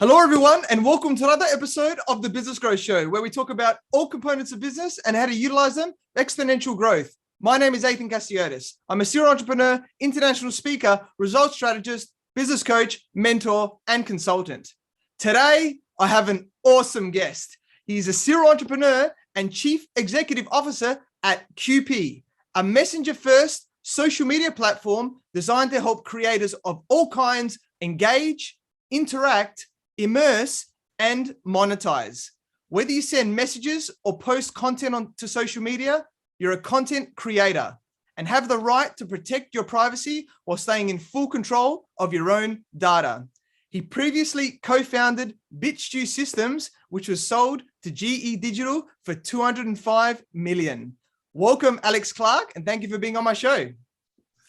Hello, everyone, and welcome to another episode of the Business Growth Show, where we talk about all components of business and how to utilize them for exponential growth. My name is Athin Cassiotis. I'm a serial entrepreneur, international speaker, results strategist, business coach, mentor, and consultant. Today, I have an awesome guest. He's a serial entrepreneur and chief executive officer at QP, a messenger-first social media platform designed to help creators of all kinds engage, interact, immerse, and monetize. Whether you send messages or post content onto social media, you're a content creator and have the right to protect your privacy while staying in full control of your own data. He previously co-founded BitStew Systems, which was sold to GE Digital for $205 million. Welcome, Alex Clark, and thank you for being on my show.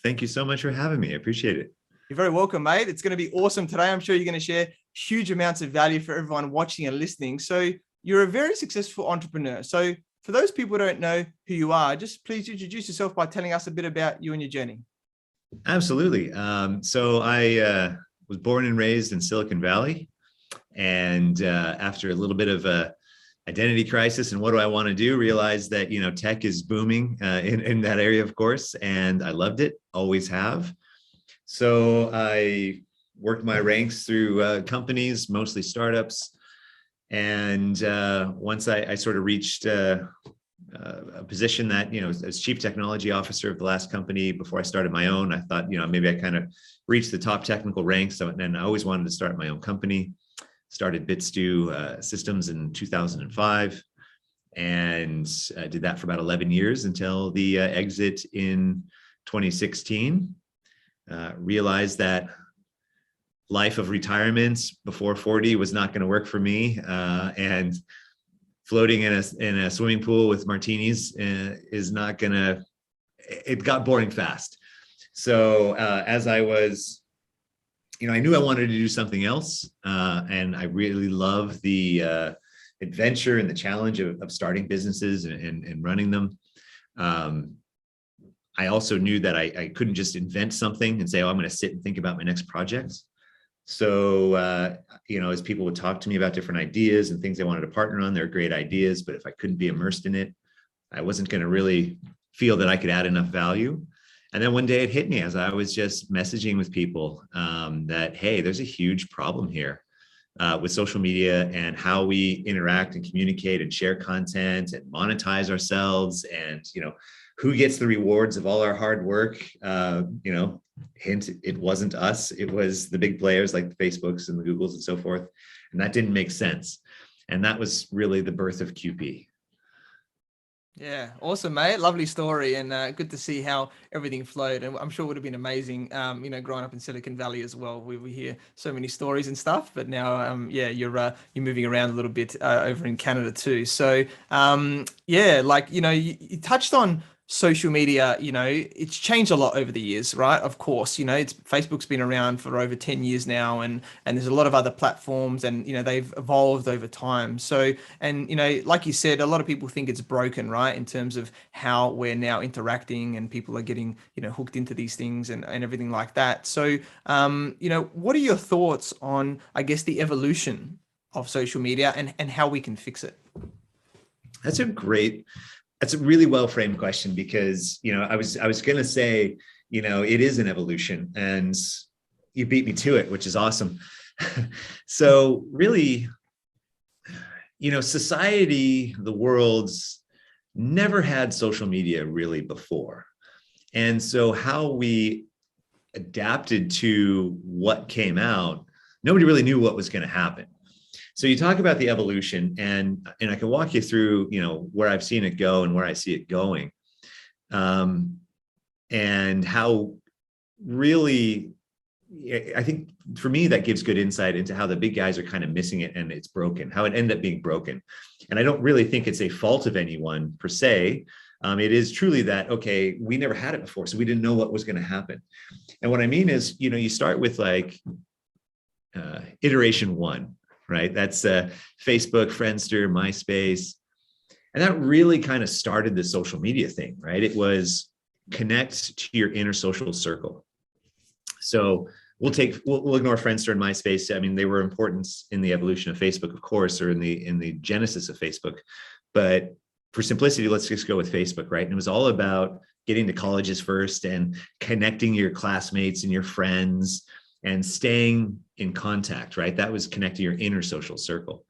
Thank you so much for having me. I appreciate it. You're very welcome, mate. It's going to be awesome today. I'm sure you're going to share huge amounts of value for everyone watching and listening. So you're a very successful entrepreneur. So for those people who don't know who you are, just please introduce yourself by telling us a bit about you and your journey. Absolutely. So I was born and raised in Silicon Valley. And after a little bit of a identity crisis and what do I want to do, realized that, tech is booming in that area, of course. And I loved it, always have. So I worked my ranks through companies, mostly startups. And once I sort of reached a position that, as chief technology officer of the last company before I started my own, I thought, maybe I kind of reached the top technical ranks. And I always wanted to start my own company. Started BitStew Systems in 2005 and did that for about 11 years until the exit in 2016. Realized that life of retirement before 40 was not going to work for me, and floating in a swimming pool with martinis is not going to. It got boring fast. So as I was, I knew I wanted to do something else, and I really love the adventure and the challenge of starting businesses and running them. I also knew that I couldn't just invent something and say, oh, I'm going to sit and think about my next project. So, as people would talk to me about different ideas and things they wanted to partner on, they're great ideas, but if I couldn't be immersed in it, I wasn't going to really feel that I could add enough value. And then one day it hit me as I was just messaging with people that, hey, there's a huge problem here with social media and how we interact and communicate and share content and monetize ourselves and, who gets the rewards of all our hard work? Hint, it wasn't us. It was the big players like the Facebooks and the Googles and so forth. And that didn't make sense. And that was really the birth of QP. Yeah, awesome, mate. Lovely story, and good to see how everything flowed. And I'm sure it would have been amazing, growing up in Silicon Valley as well. We hear so many stories and stuff. But now, you're moving around a little bit over in Canada too. So, you touched on social media. It's changed a lot over the years, right? Of course, Facebook's been around for over 10 years now, and there's a lot of other platforms, and they've evolved over time. So, and like you said, a lot of people think it's broken, right, in terms of how we're now interacting, and people are getting hooked into these things and everything like that. So, what are your thoughts on, I guess, the evolution of social media and how we can fix it? That's a really well framed question, because I was going to say it is an evolution, and you beat me to it, which is awesome. So really, society, the world's never had social media really before, and so how we adapted to what came out, nobody really knew what was going to happen. So you talk about the evolution, and I can walk you through, where I've seen it go and where I see it going, and how really, I think for me, that gives good insight into how the big guys are kind of missing it, and it's broken, how it ended up being broken. And I don't really think it's a fault of anyone per se. It is truly that, okay, we never had it before, so we didn't know what was going to happen. And what I mean is, you start with like iteration one. Right? That's Facebook, Friendster, MySpace. And that really kind of started the social media thing, right? It was connect to your inner social circle. So we'll ignore Friendster and MySpace. I mean, they were important in the evolution of Facebook, of course, or in the genesis of Facebook. But for simplicity, let's just go with Facebook, right? And it was all about getting to colleges first and connecting your classmates and your friends and staying in contact, right? That was connecting your inner social circle.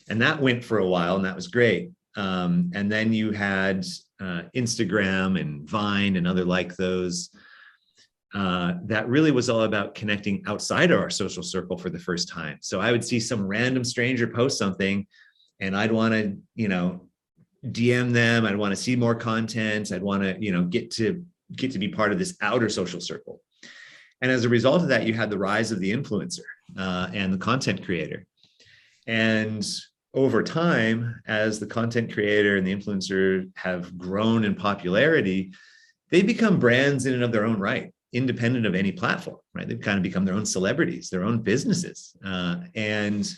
And that went for a while, and that was great. And then you had Instagram and Vine and other like those. That really was all about connecting outside of our social circle for the first time. So I would see some random stranger post something, and I'd want to, DM them. I'd want to see more content. I'd want to, get to be part of this outer social circle. And as a result of that, you had the rise of the influencer and the content creator. And over time, as the content creator and the influencer have grown in popularity, they become brands in and of their own right, independent of any platform, right? They've kind of become their own celebrities, their own businesses. And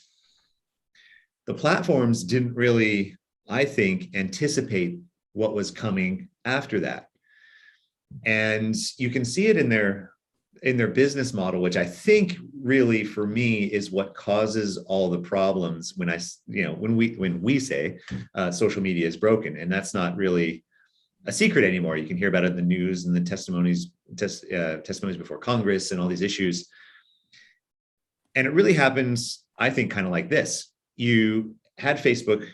the platforms didn't really, I think, anticipate what was coming after that. And you can see it in their business model, which I think really for me is what causes all the problems when we say social media is broken. And that's not really a secret anymore. You can hear about it in the news and the testimonies before Congress and all these issues. And it really happens, I think, kind of like this. You had Facebook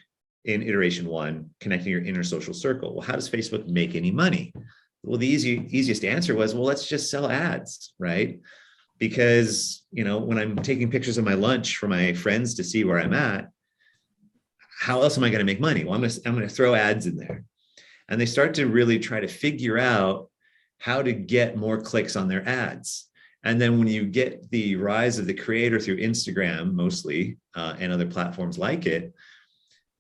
in iteration 1, connecting your inner social circle. Well, how does Facebook make any money? Well, the easiest answer was, well, let's just sell ads, right? Because, when I'm taking pictures of my lunch for my friends to see where I'm at, how else am I going to make money? Well, I'm going to throw ads in there. And they start to really try to figure out how to get more clicks on their ads. And then when you get the rise of the creator through Instagram, mostly, and other platforms like it,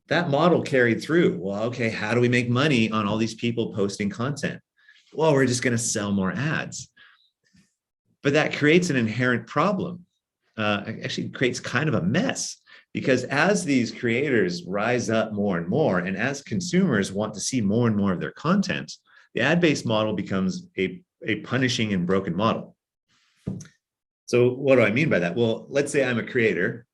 that model carried through. Well, okay, how do we make money on all these people posting content? Well, we're just going to sell more ads. But that creates an inherent problem. Actually creates kind of a mess, because as these creators rise up more and more, and as consumers want to see more and more of their content, the ad-based model becomes a punishing and broken model. So what do I mean by that? Well, let's say I'm a creator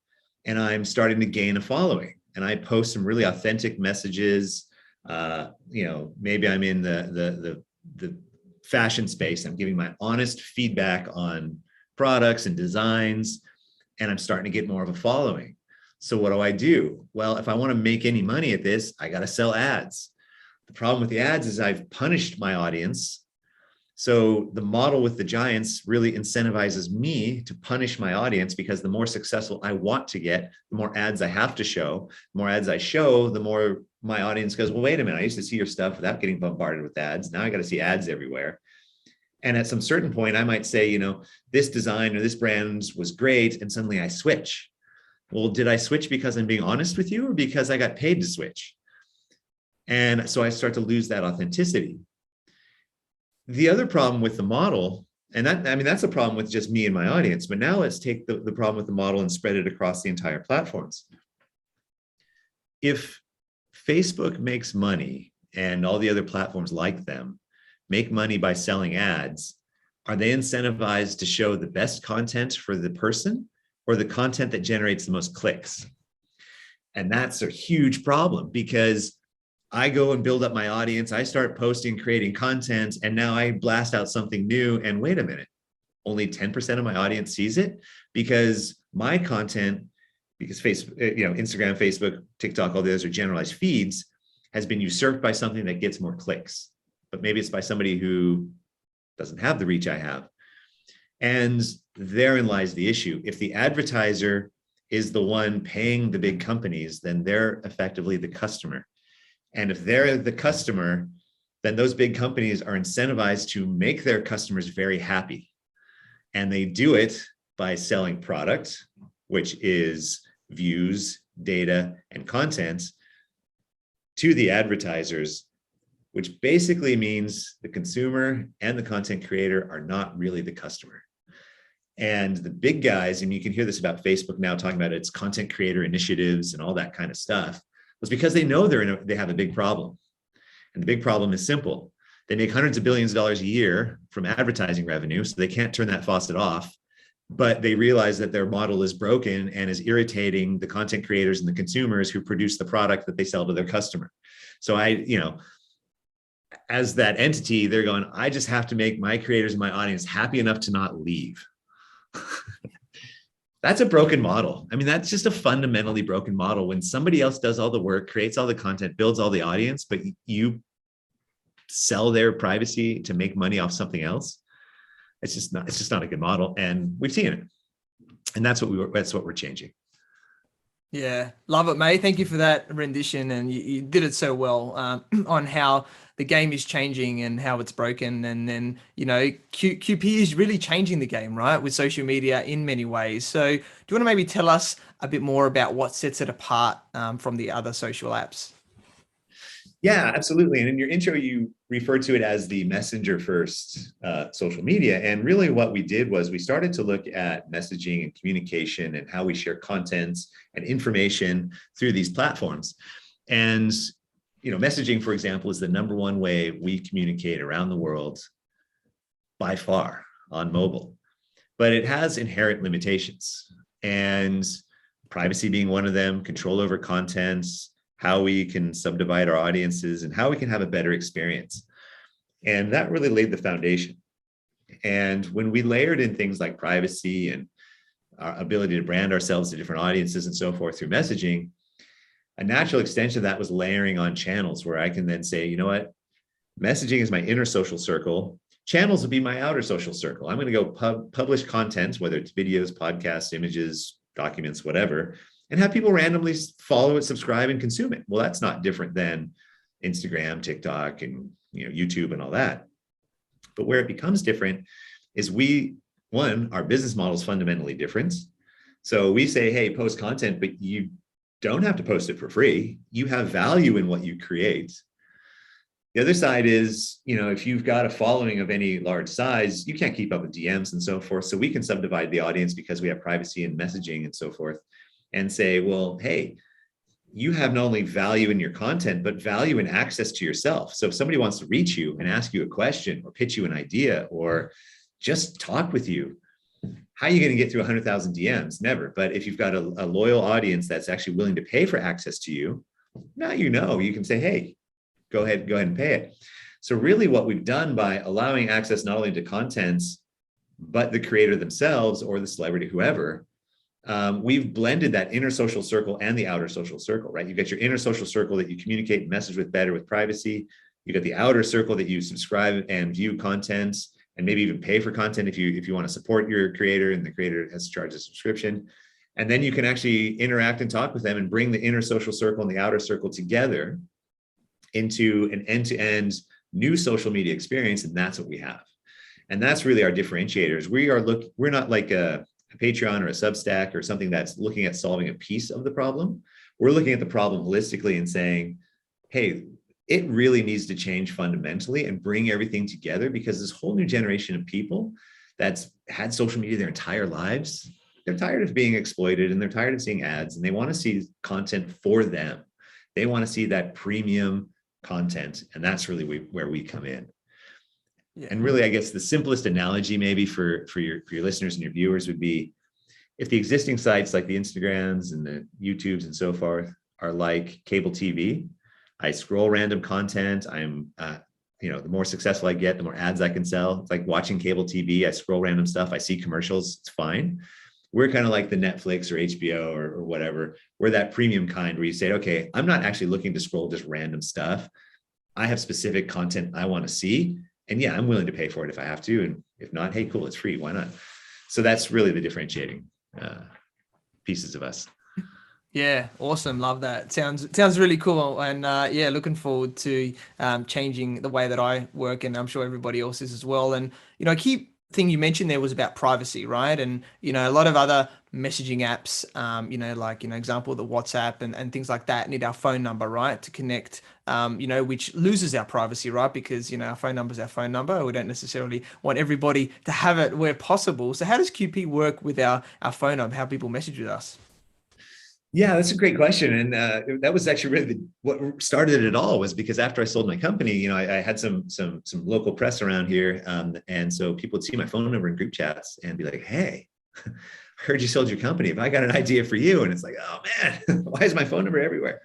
and I'm starting to gain a following, and I post some really authentic messages. Maybe I'm in the fashion space. I'm giving my honest feedback on products and designs, and I'm starting to get more of a following. So what do I do? Well, if I want to make any money at this, I got to sell ads. The problem with the ads is I've punished my audience. So the model with the giants really incentivizes me to punish my audience, because the more successful I want to get, the more ads I have to show. The more ads I show, the more my audience goes, well, wait a minute, I used to see your stuff without getting bombarded with ads. Now I got to see ads everywhere. And at some certain point, I might say, this design or this brand was great, and suddenly I switch. Well, did I switch because I'm being honest with you, or because I got paid to switch? And so I start to lose that authenticity. The other problem with the model, and that's a problem with just me and my audience, but now let's take the problem with the model and spread it across the entire platforms. If Facebook makes money and all the other platforms like them make money by selling ads, are they incentivized to show the best content for the person, or the content that generates the most clicks? And that's a huge problem, because I go and build up my audience. I start posting, creating content, and now I blast out something new. And wait a minute, only 10% of my audience sees it, because my content, because Facebook, Instagram, Facebook, TikTok, all the others are generalized feeds, has been usurped by something that gets more clicks. But maybe it's by somebody who doesn't have the reach I have. And therein lies the issue. If the advertiser is the one paying the big companies, then they're effectively the customer. And if they're the customer, then those big companies are incentivized to make their customers very happy. And they do it by selling product, which is views, data, and content, to the advertisers, which basically means the consumer and the content creator are not really the customer. And the big guys, and you can hear this about Facebook now talking about its content creator initiatives and all that kind of stuff, was because they know they have a big problem. And the big problem is simple. They make hundreds of billions of dollars a year from advertising revenue, so they can't turn that faucet off. but they realize that their model is broken and is irritating the content creators and the consumers who produce the product that they sell to their customer. So as that entity, they're going, I just have to make my creators and my audience happy enough to not leave. That's a broken model. I mean, that's just a fundamentally broken model. When somebody else does all the work, creates all the content, builds all the audience, but you sell their privacy to make money off something else, it's just not a good model. And we've seen it. And that's what we're changing. Yeah, love it, mate. Thank you for that rendition. And you did it so well on how the game is changing and how it's broken. And then, QP is really changing the game, right, with social media in many ways. So do you want to maybe tell us a bit more about what sets it apart from the other social apps? Yeah, absolutely. And in your intro, you referred to it as the messenger first social media. And really what we did was we started to look at messaging and communication and how we share content and information through these platforms. And, messaging, for example, is the number one way we communicate around the world by far on mobile, but it has inherent limitations, and privacy being one of them, control over content, how we can subdivide our audiences, and how we can have a better experience. And that really laid the foundation. And when we layered in things like privacy and our ability to brand ourselves to different audiences and so forth through messaging, a natural extension of that was layering on channels where I can then say, you know what, messaging is my inner social circle. Channels will be my outer social circle. I'm going to go publish content, whether it's videos, podcasts, images, documents, whatever, and have people randomly follow it, subscribe, and consume it. Well, that's not different than Instagram, TikTok, and YouTube and all that. But where it becomes different is our business model is fundamentally different. So we say, hey, post content, but you don't have to post it for free. You have value in what you create. The other side is, if you've got a following of any large size, you can't keep up with DMs and so forth. So we can subdivide the audience because we have privacy and messaging and so forth, and say, well, hey, you have not only value in your content, but value in access to yourself. So if somebody wants to reach you and ask you a question or pitch you an idea or just talk with you, how are you going to get through 100,000 DMs? Never. But if you've got a loyal audience that's actually willing to pay for access to you, now you can say, hey, go ahead and pay it. So really what we've done by allowing access not only to contents, but the creator themselves or the celebrity, whoever, we've blended that inner social circle and the outer social circle, right? You've got your inner social circle that you communicate and message with better with privacy. You've got the outer circle that you subscribe and view content and maybe even pay for content if you want to support your creator and the creator has to charge a subscription. And then you can actually interact and talk with them and bring the inner social circle and the outer circle together into an end-to-end new social media experience. And that's what we have. And that's really our differentiators. We're not like a Patreon or a Substack or something that's looking at solving a piece of the problem. We're looking at the problem holistically and saying, hey, it really needs to change fundamentally and bring everything together, because this whole new generation of people that's had social media their entire lives, they're tired of being exploited and they're tired of seeing ads, and they want to see content for them. They want to see that premium content. And that's really where we come in. Yeah. And really, I guess the simplest analogy maybe for your listeners and your viewers would be, if the existing sites like the Instagrams and the YouTubes and so forth are like cable TV, I scroll random content. I'm, the more successful I get, the more ads I can sell. It's like watching cable TV. I scroll random stuff. I see commercials. It's fine. We're kind of like the Netflix or HBO or whatever. We're that premium kind where you say, okay, I'm not actually looking to scroll just random stuff. I have specific content I want to see. And yeah, I'm willing to pay for it if I have to. And if not, hey, cool, it's free. Why not? So that's really the differentiating pieces of us. Yeah, awesome. Love that. Sounds really cool. And looking forward to changing the way that I work, and I'm sure everybody else is as well. And a key thing you mentioned there was about privacy, right? And a lot of other messaging apps, example the WhatsApp and things like that need our phone number, right, to connect. Which loses our privacy, right? Because our phone number is our phone number. We don't necessarily want everybody to have it where possible. So how does QP work with our phone number? How people message with us? Yeah, that's a great question. And that was actually really what started it all, was because after I sold my company, I had some local press around here. And so people would see my phone number in group chats and be like, hey, I heard you sold your company. If I got an idea for you, and it's like, oh man, why is my phone number everywhere?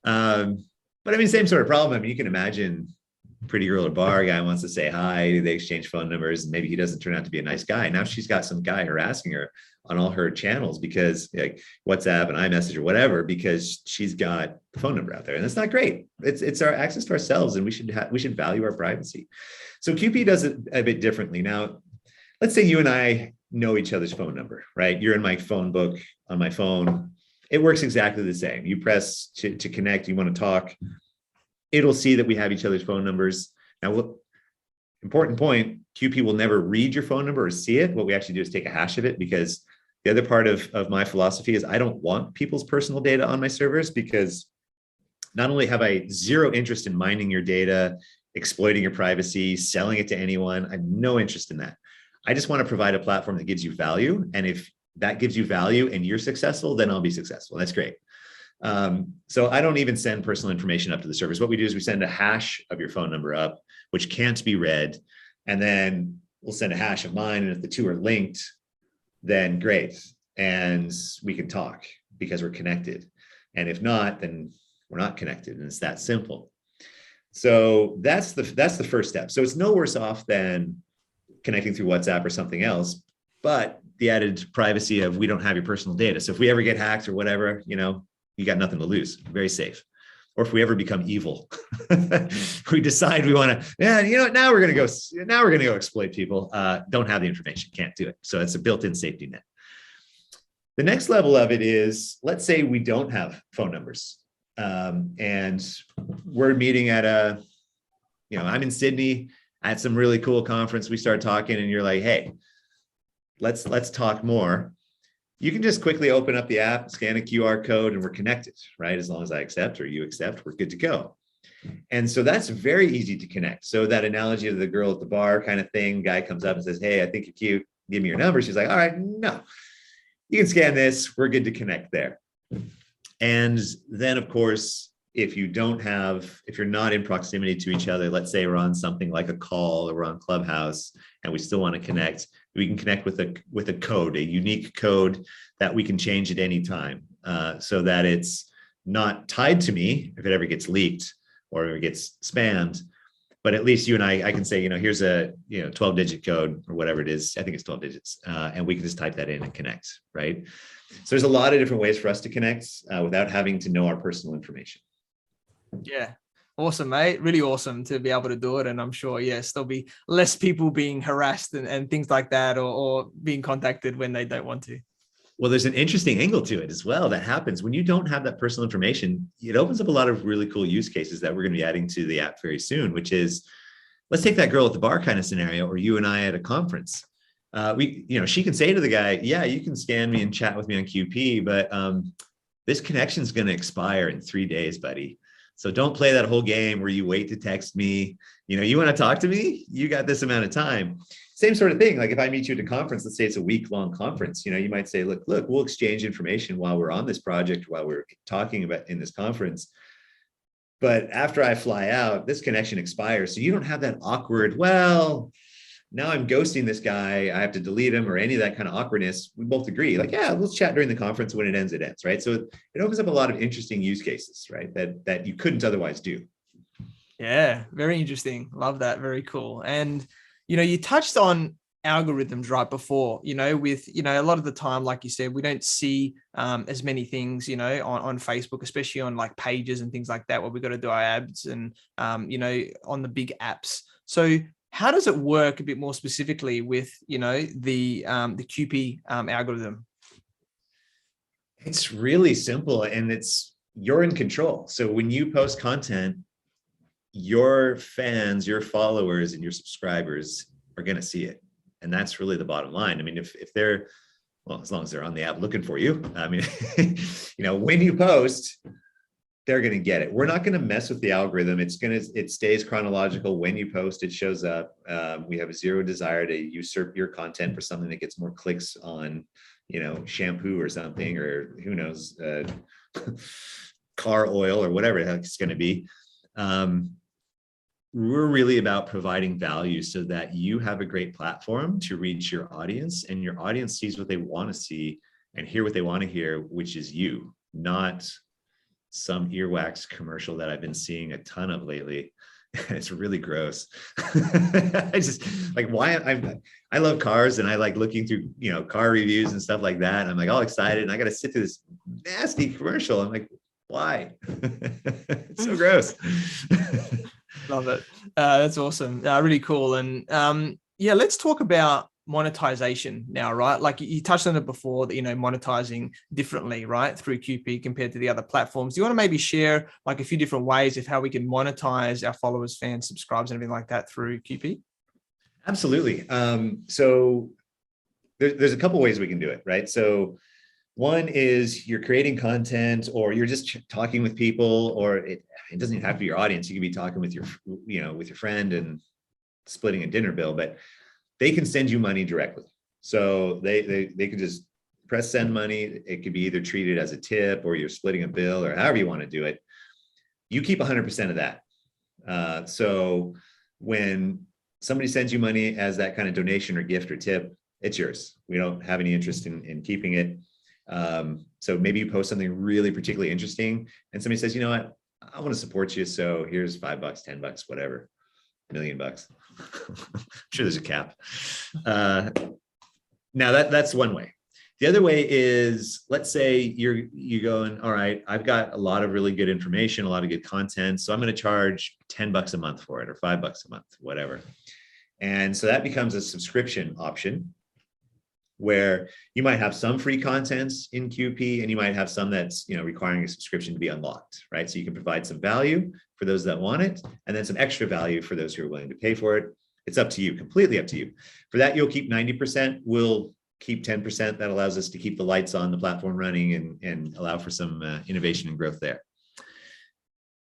But I mean, same sort of problem. I mean, you can imagine pretty girl at a bar, guy wants to say hi, they exchange phone numbers, and maybe he doesn't turn out to be a nice guy. Now she's got some guy harassing her on all her channels because like WhatsApp and iMessage or whatever, because she's got the phone number out there, and that's not great. It's our access to ourselves, and we should value our privacy. So QP does it a bit differently. Now, let's say you and I know each other's phone number, right? You're in my phone book on my phone. It works exactly the same. You press to connect, you want to talk, it'll see that we have each other's phone numbers. Now, important point, QP will never read your phone number or see it. What we actually do is take a hash of it, because the other part of my philosophy is I don't want people's personal data on my servers, because not only have I zero interest in mining your data, exploiting your privacy, selling it to anyone, I have no interest in that. I just want to provide a platform that gives you value. And if that gives you value and you're successful, then I'll be successful. That's great. So I don't even send personal information up to the servers. What we do is we send a hash of your phone number up, which can't be read. And then we'll send a hash of mine. And if the two are linked, then great. And we can talk because we're connected. And if not, then we're not connected. And it's that simple. So that's the first step. So it's no worse off than connecting through WhatsApp or something else, but the added privacy of we don't have your personal data. So if we ever get hacked or whatever, you got nothing to lose. Very safe. Or if we ever become evil, we decide we want to, now we're going to go exploit people. Don't have the information, can't do it. So it's a built-in safety net. The next level of it is, let's say we don't have phone numbers, and we're meeting at I'm in Sydney at some really cool conference. We start talking and you're like, hey, let's talk more. You can just quickly open up the app, scan a QR code, and we're connected, right? As long as I accept or you accept, we're good to go. And so that's very easy to connect. So that analogy of the girl at the bar kind of thing, guy comes up and says, hey, I think you're cute. Give me your number. She's like, all right, no, you can scan this. We're good to connect there. And then, of course, if you're not in proximity to each other, let's say we're on something like a call or we're on Clubhouse and we still want to connect, we can connect with a code, a unique code that we can change at any time, so that it's not tied to me if it ever gets leaked or it gets spammed. But at least you and I can say, here's a 12-digit code or whatever it is. I think it's 12 digits, and we can just type that in and connect, right? So there's a lot of different ways for us to connect without having to know our personal information. Yeah. Awesome, mate. Really awesome to be able to do it. And I'm sure, yes, there'll be less people being harassed and things like that, or being contacted when they don't want to. Well, there's an interesting angle to it as well that happens when you don't have that personal information. It opens up a lot of really cool use cases that we're going to be adding to the app very soon, which is, let's take that girl at the bar kind of scenario, or you and I at a conference. She can say to the guy, yeah, you can scan me and chat with me on QP, but this connection is going to expire in 3 days, buddy. So don't play that whole game where you wait to text me. You want to talk to me? You got this amount of time. Same sort of thing. Like if I meet you at a conference, let's say it's a week-long conference, you might say, look, we'll exchange information while we're on this project, while we're talking about in this conference. But after I fly out, this connection expires. So you don't have that awkward, well, now I'm ghosting this guy, I have to delete him, or any of that kind of awkwardness. We both agree, like, yeah, let's chat during the conference. When it ends, right? So it opens up a lot of interesting use cases, right? That you couldn't otherwise do. Yeah, very interesting. Love that. Very cool. And, you touched on algorithms right before, with, a lot of the time, like you said, we don't see as many things, on Facebook, especially on like pages and things like that, where we got to do our ads and, on the big apps. So how does it work a bit more specifically with, the QP algorithm? It's really simple, and you're in control. So when you post content, your fans, your followers, and your subscribers are going to see it. And that's really the bottom line. I mean, if they're, well, as long as they're on the app looking for you, I mean, when you post, they're going to get it. We're not going to mess with the algorithm. It stays chronological. When you post, it shows up. We have zero desire to usurp your content for something that gets more clicks on, shampoo or something, or who knows, car oil or whatever the heck it's going to be. we're really about providing value so that you have a great platform to reach your audience, and your audience sees what they want to see and hear what they want to hear, which is you, not some earwax commercial that I've been seeing a ton of lately. It's really gross. I just like I love cars, and I like looking through, car reviews and stuff like that. And I'm like all excited, and I got to sit through this nasty commercial. I'm like, why? It's so gross. Love it. That's awesome. Really cool. And let's talk about monetization now, right? Like you touched on it before that, monetizing differently, right? Through QP compared to the other platforms. Do you want to maybe share like a few different ways of how we can monetize our followers, fans, subscribers, and everything like that through QP? Absolutely. So there's a couple ways we can do it, right? So one is you're creating content, or you're just talking with people, or it doesn't even have to be your audience. You can be talking with with your friend and splitting a dinner bill, but they can send you money directly. So they could just press send money. It could be either treated as a tip, or you're splitting a bill, or however you want to do it. You keep 100% of that. So when somebody sends you money as that kind of donation or gift or tip, it's yours. We don't have any interest in keeping it. So maybe you post something really particularly interesting, and somebody says, you know what, I want to support you. So here's $5, $10, whatever, $1 million. I'm sure there's a cap. Now that's one way. The other way is, let's say you going, all right, I've got a lot of really good information, a lot of good content. So I'm going to charge $10 a month for it, or $5 a month, whatever. And so that becomes a subscription option, where you might have some free contents in QP, and you might have some that's requiring a subscription to be unlocked, right? So you can provide some value for those that want it, and then some extra value for those who are willing to pay for it. It's up to you, completely up to you. For that, you'll keep 90%. We'll keep 10%. That allows us to keep the lights on, the platform running, and allow for some innovation and growth there.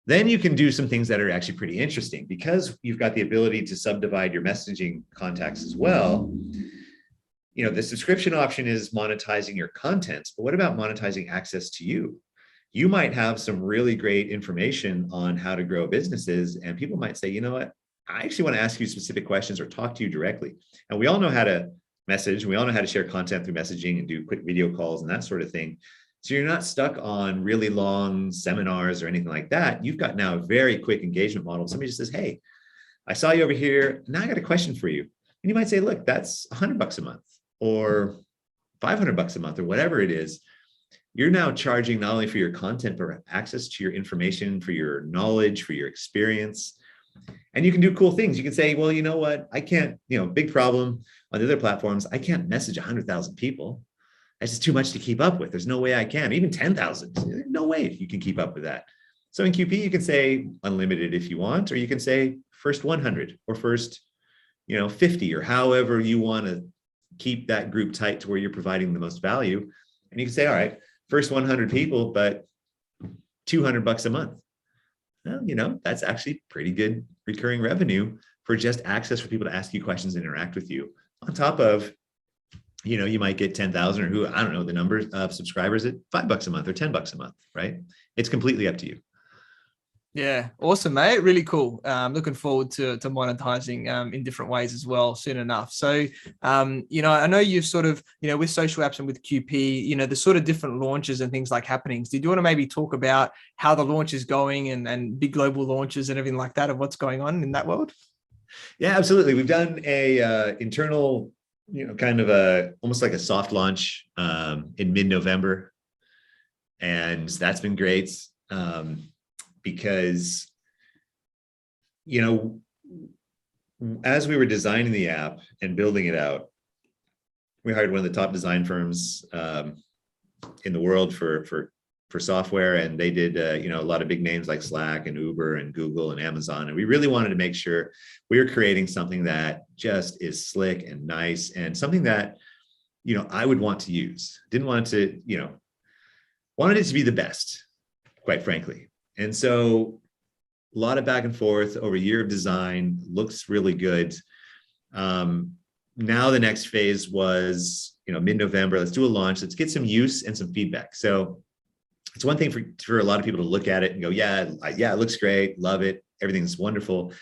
Then you can do some things that are actually pretty interesting, because you've got the ability to subdivide your messaging contacts as well. The subscription option is monetizing your content, but what about monetizing access to you? You might have some really great information on how to grow businesses, and people might say, you know what, I actually want to ask you specific questions or talk to you directly. And we all know how to message. We all know how to share content through messaging and do quick video calls and that sort of thing. So you're not stuck on really long seminars or anything like that. You've got now a very quick engagement model. Somebody just says, hey, I saw you over here. Now I got a question for you. And you might say, look, that's $100 a month, or $500 a month, or whatever it is. You're now charging not only for your content, but access to your information, for your knowledge, for your experience. And you can do cool things. You can say, well, you know what? I can't, big problem on the other platforms. I can't message 100,000 people. That's just too much to keep up with. There's no way I can. Even 10,000. No way you can keep up with that. So in QP, you can say unlimited if you want, or you can say first 100, or first, 50, or however you want to keep that group tight to where you're providing the most value. And you can say, all right, first 100 people, but $200 a month. Well, that's actually pretty good recurring revenue for just access for people to ask you questions and interact with you. On top of, you might get 10,000, or I don't know the numbers of subscribers at $5 a month or $10 a month, right? It's completely up to you. Yeah, awesome, mate. Really cool. Looking forward to monetizing in different ways as well soon enough. So, I know you've sort of, with social apps and with QP, the sort of different launches and things like happenings. Did you want to maybe talk about how the launch is going and big global launches and everything like that, of what's going on in that world? Yeah, absolutely. We've done a internal, kind of almost like a soft launch in mid-November, and that's been great. Because, as we were designing the app and building it out, we hired one of the top design firms in the world for software, and they did a lot of big names like Slack and Uber and Google and Amazon, and we really wanted to make sure we were creating something that just is slick and nice, and something that I would want to use. Didn't want it to wanted it to be the best, quite frankly. And so a lot of back and forth over a year of design, looks really good. Now the next phase was, mid-November, let's do a launch, let's get some use and some feedback. So it's one thing for a lot of people to look at it and go, yeah, it looks great, love it, everything's wonderful.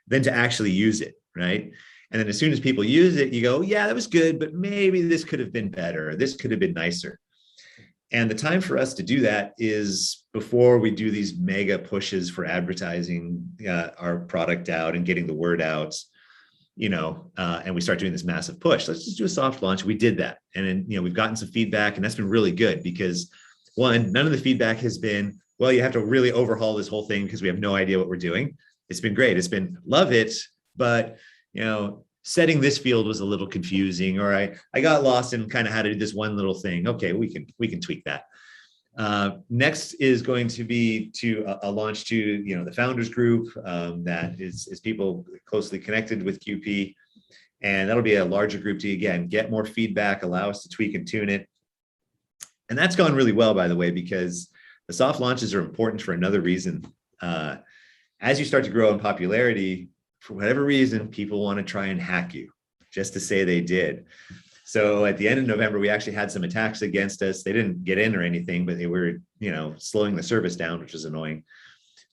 than to actually use it, right? And then as soon as people use it, you go, yeah, that was good, but maybe this could have been better. Or this could have been nicer. And the time for us to do that is before we do these mega pushes for advertising our product out and getting the word out, and we start doing this massive push. Let's just do a soft launch. We did that. And then, we've gotten some feedback, and that's been really good because one, none of the feedback has been, well, you have to really overhaul this whole thing because we have no idea what we're doing. It's been great. It's been love it, but setting this field was a little confusing, or I got lost in kind of how to do this one little thing. Okay, we can tweak that. Next is going to be a launch to the founders group that is people closely connected with QP, and that'll be a larger group to again get more feedback, allow us to tweak and tune it, and that's gone really well, by the way, because the soft launches are important for another reason. As you start to grow in popularity, for whatever reason, people want to try and hack you just to say they did. So at the end of November, we actually had some attacks against us. They didn't get in or anything, but they were, slowing the service down, which was annoying.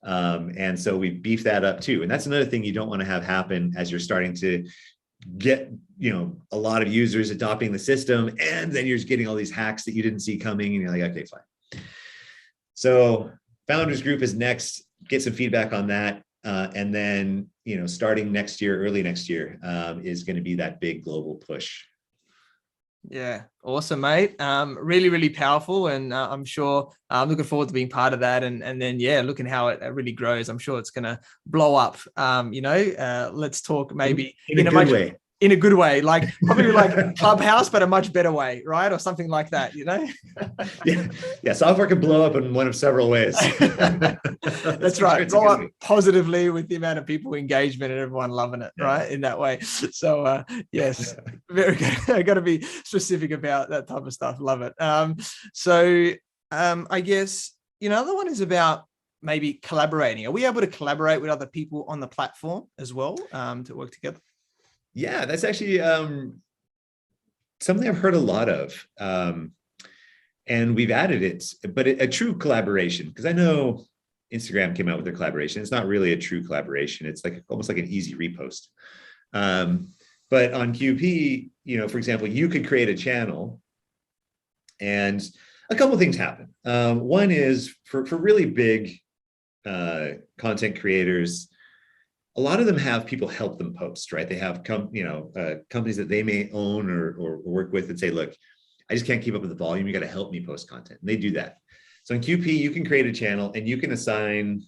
And so we beefed that up too. And that's another thing you don't want to have happen as you're starting to get, a lot of users adopting the system. And then you're just getting all these hacks that you didn't see coming. And you're like, okay, fine. So founders group is next, get some feedback on that. And then, starting next year, early next year, is going to be that big global push. Yeah, awesome, mate. Really, really powerful. And I'm sure I'm looking forward to being part of that. And then, looking how it really grows. I'm sure it's going to blow up. Let's talk maybe in a good way. In a good way, like probably like Clubhouse, but a much better way, right? Or something like that, Yeah. Software can blow up in one of several ways. That's right. Blow up positively with the amount of people engagement and everyone loving it, right? In that way. So yes, very good. I got to be specific about that type of stuff. Love it. I guess another one is about maybe collaborating. Are we able to collaborate with other people on the platform as well to work together? Yeah, that's actually something I've heard a lot of. And we've added it, but a true collaboration, because I know Instagram came out with their collaboration. It's not really a true collaboration. It's like almost like an easy repost. But on QP, for example, you could create a channel and a couple of things happen. One is for really big content creators, a lot of them have people help them post, right? They have companies that they may own or work with and say, look, I just can't keep up with the volume. You got to help me post content. And they do that. So in QP, you can create a channel and you can assign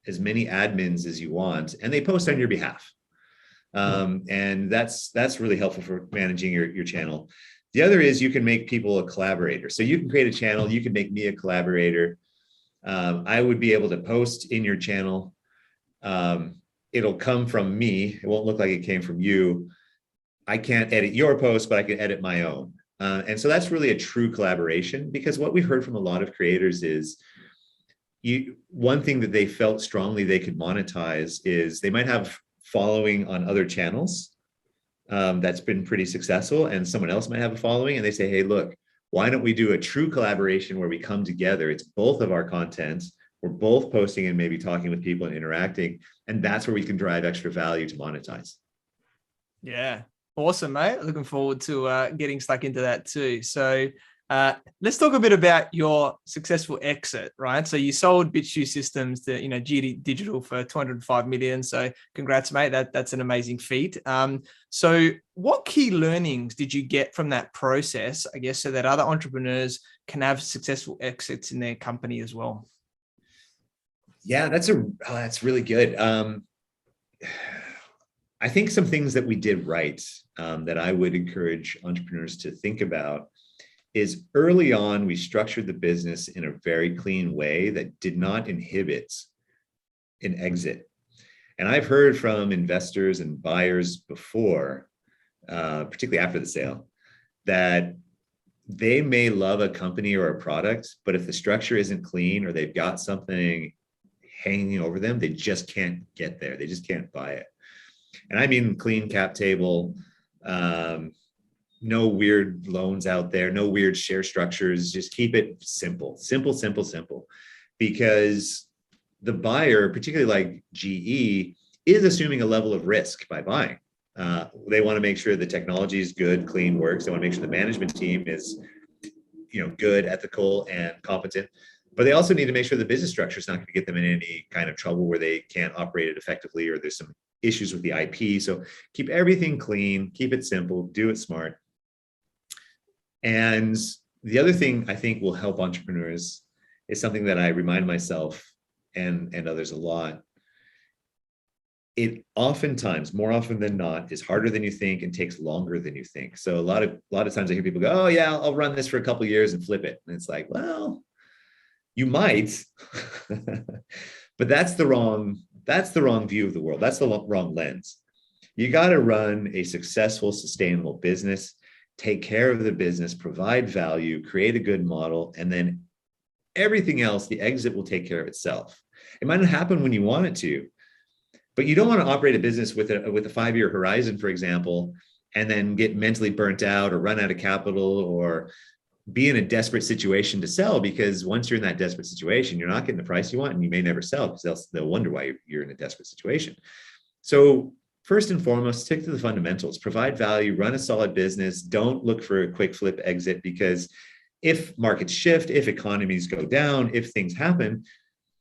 as many admins as you want, and they post on your behalf. And that's really helpful for managing your channel. The other is you can make people a collaborator. So you can create a channel. You can make me a collaborator. I would be able to post in your channel. It'll come from me. It won't look like it came from you. I can't edit your post, but I can edit my own. And so that's really a true collaboration, because what we've heard from a lot of creators is one thing that they felt strongly they could monetize is they might have following on other channels that's been pretty successful, and someone else might have a following, and they say, hey, look, why don't we do a true collaboration where we come together? It's both of our content. We're both posting and maybe talking with people and interacting. And that's where we can drive extra value to monetize. Yeah. Awesome, mate. Looking forward to getting stuck into that too. So let's talk a bit about your successful exit, right? So you sold BitShoe Systems to, GD Digital for 205 million. So congrats, mate. That's an amazing feat. So what key learnings did you get from that process, I guess, so that other entrepreneurs can have successful exits in their company as well? Yeah, that's really good. I think some things that we did right that I would encourage entrepreneurs to think about is early on, we structured the business in a very clean way that did not inhibit an exit. And I've heard from investors and buyers before, particularly after the sale, that they may love a company or a product, but if the structure isn't clean or they've got something hanging over them, they just can't get there. They just can't buy it. And I mean clean cap table, no weird loans out there, no weird share structures. Just keep it simple. Because the buyer, particularly like GE, is assuming a level of risk by buying. They want to make sure the technology is good, clean, works. They want to make sure the management team is, good, ethical, and competent. But they also need to make sure the business structure is not going to get them in any kind of trouble where they can't operate it effectively, or there's some issues with the IP. So keep everything clean, keep it simple, do it smart. And the other thing I think will help entrepreneurs is something that I remind myself and others a lot. It oftentimes, more often than not, is harder than you think and takes longer than you think. So a lot of times I hear people go, "Oh yeah, I'll run this for a couple of years and flip it." And it's like, well, you might, but that's the wrong view of the world. That's the wrong lens. You got to run a successful, sustainable business, take care of the business, provide value, create a good model, and then everything else, the exit will take care of itself. It might not happen when you want it to, but you don't want to operate a business with a 5-year horizon, for example, and then get mentally burnt out or run out of capital or be in a desperate situation to sell, because once you're in that desperate situation, you're not getting the price you want and you may never sell, because they'll wonder why you're in a desperate situation. So first and foremost, stick to the fundamentals, provide value, run a solid business. Don't look for a quick flip exit, because if markets shift, if economies go down, if things happen,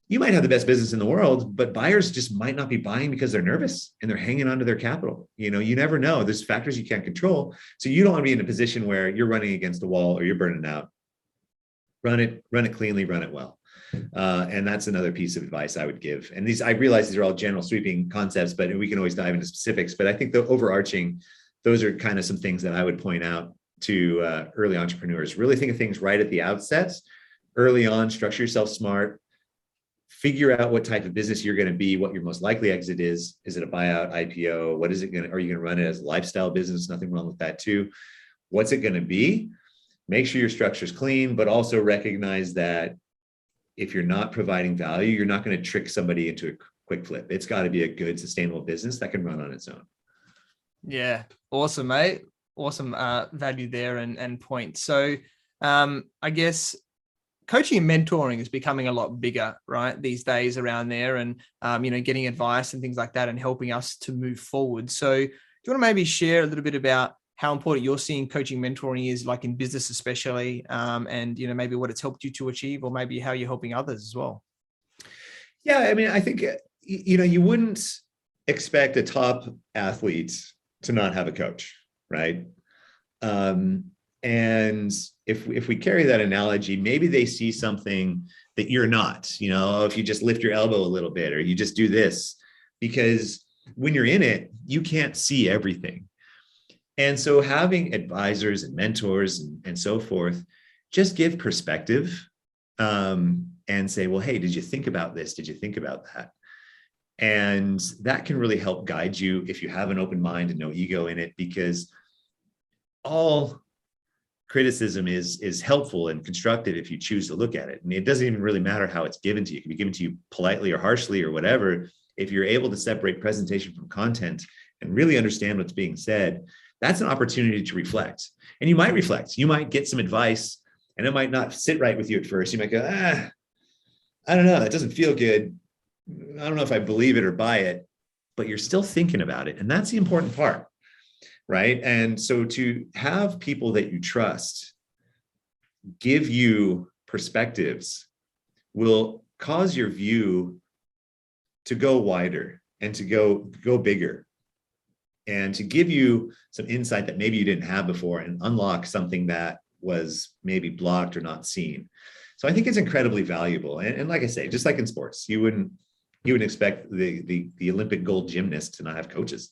you might have the best business in the world, but buyers just might not be buying because they're nervous and they're hanging on to their capital. You never know. There's factors you can't control. So you don't want to be in a position where you're running against the wall or you're burning out. Run it cleanly, run it well. And that's another piece of advice I would give. And I realize these are all general sweeping concepts, but we can always dive into specifics. But I think the overarching, those are kind of some things that I would point out to early entrepreneurs. Really think of things right at the outset, early on, structure yourself smart. Figure out what type of business you're going to be, what your most likely exit is. Is it a buyout, IPO? What is it going to, are you going to run it as a lifestyle business? Nothing wrong with that too. What's it going to be? Make sure your structure is clean, but also recognize that if you're not providing value, you're not going to trick somebody into a quick flip. It's got to be a good, sustainable business that can run on its own. Yeah. Awesome, mate. Awesome value there and point. So I guess coaching and mentoring is becoming a lot bigger, right, these days around there, and getting advice and things like that and helping us to move forward. So do you want to maybe share a little bit about how important you're seeing coaching mentoring is, like in business especially, and maybe what it's helped you to achieve, or maybe how you're helping others as well? Yeah, I mean, I think you wouldn't expect a top athlete to not have a coach, right? And if we carry that analogy, maybe they see something that you're not, if you just lift your elbow a little bit or you just do this, because when you're in it, you can't see everything. And so having advisors and mentors and so forth, just give perspective and say, well, hey, did you think about this? Did you think about that? And that can really help guide you if you have an open mind and no ego in it, because all criticism is helpful and constructive if you choose to look at it. And it doesn't even really matter how it's given to you. It can be given to you politely or harshly or whatever. If you're able to separate presentation from content and really understand what's being said, that's an opportunity to reflect. And you might reflect. You might get some advice and it might not sit right with you at first. You might go, I don't know, that doesn't feel good. I don't know if I believe it or buy it, but you're still thinking about it. And that's the important part. Right. And so to have people that you trust give you perspectives will cause your view to go wider and to go bigger, and to give you some insight that maybe you didn't have before and unlock something that was maybe blocked or not seen. So I think it's incredibly valuable. And like I say, just like in sports, you wouldn't expect the Olympic gold gymnast to not have coaches.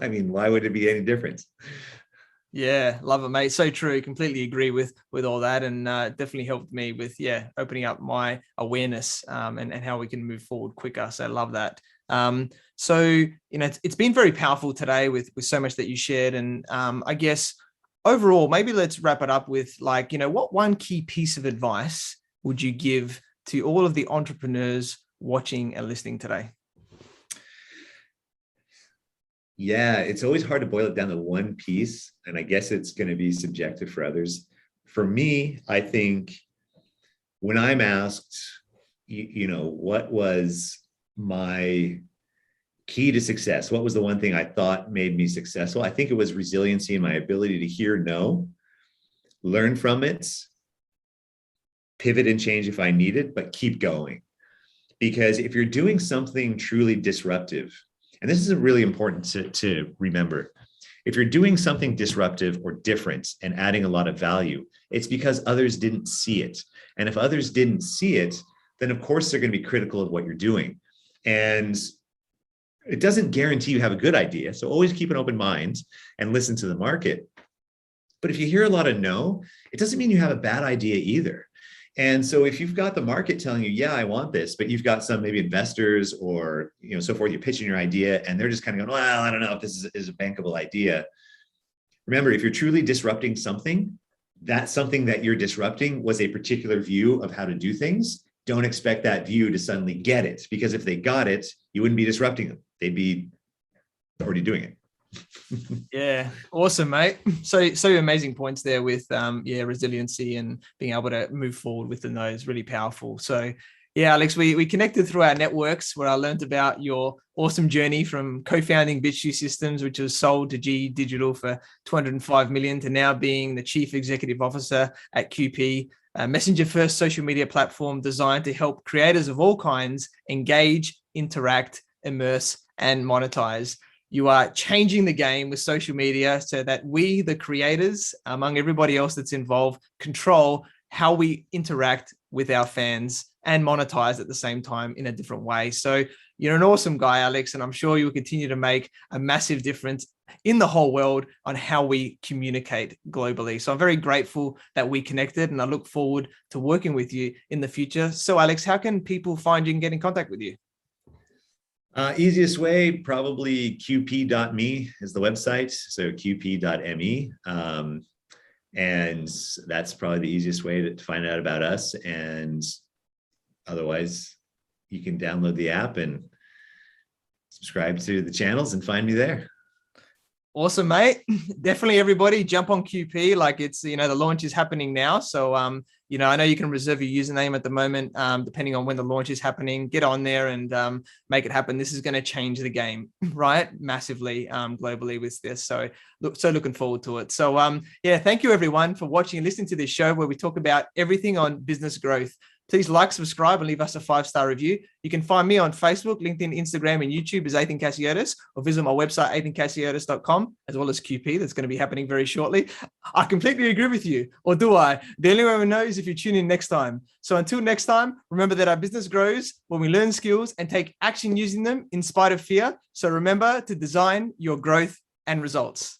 I mean, why would it be any different? Yeah, love it, mate. So true. Completely agree with all that, and definitely helped me with opening up my awareness and how we can move forward quicker. So I love that. So it's been very powerful today with so much that you shared, and I guess overall, maybe let's wrap it up with what one key piece of advice would you give to all of the entrepreneurs watching and listening today? Yeah, it's always hard to boil it down to one piece, and I guess it's going to be subjective for others. For me, I think when I'm asked, what was my key to success. What was the one thing I thought made me successful? I think it was resiliency and my ability to hear no, learn from it, pivot and change if I need it, but keep going. Because if you're doing something truly disruptive, and this is really important to remember, if you're doing something disruptive or different and adding a lot of value, it's because others didn't see it. And if others didn't see it, then of course they're going to be critical of what you're doing. And it doesn't guarantee you have a good idea. So always keep an open mind and listen to the market. But if you hear a lot of no, it doesn't mean you have a bad idea either. And so if you've got the market telling you, yeah, I want this, but you've got some maybe investors or, so forth, you're pitching your idea and they're just kind of going, well, I don't know if this is a bankable idea. Remember, if you're truly disrupting something, that something that you're disrupting was a particular view of how to do things. Don't expect that view to suddenly get it, because if they got it, you wouldn't be disrupting them. They'd be already doing it. Yeah, awesome, mate. So amazing points there with resiliency and being able to move forward with the no's, really powerful. So yeah, Alex, we connected through our networks where I learned about your awesome journey from co-founding BitShoe Systems, which was sold to GE Digital for $205 million, to now being the chief executive officer at QP, a messenger-first social media platform designed to help creators of all kinds engage, interact, immerse, and monetize. You are changing the game with social media so that we, the creators, among everybody else that's involved, control how we interact with our fans and monetize at the same time in a different way. So you're an awesome guy, Alex, and I'm sure you will continue to make a massive difference in the whole world on how we communicate globally. So I'm very grateful that we connected, and I look forward to working with you in the future. So Alex, how can people find you and get in contact with you? Easiest way, probably qp.me is the website. So qp.me. And that's probably the easiest way to find out about us. And otherwise, you can download the app and subscribe to the channels and find me there. Awesome, mate. Definitely everybody jump on QP. Like it's, the launch is happening now. So, I know you can reserve your username at the moment, depending on when the launch is happening. Get on there and make it happen. This is going to change the game, right? Massively, globally with this. So looking forward to it. So, thank you everyone for watching and listening to this show where we talk about everything on business growth. Please like, subscribe, and leave us a 5-star review. You can find me on Facebook, LinkedIn, Instagram, and YouTube as Athin Cassiotis, or visit my website, athincassiotis.com, as well as QP. That's going to be happening very shortly. I completely agree with you, or do I? The only way we know is if you tune in next time. So until next time, remember that our business grows when we learn skills and take action using them in spite of fear. So remember to design your growth and results.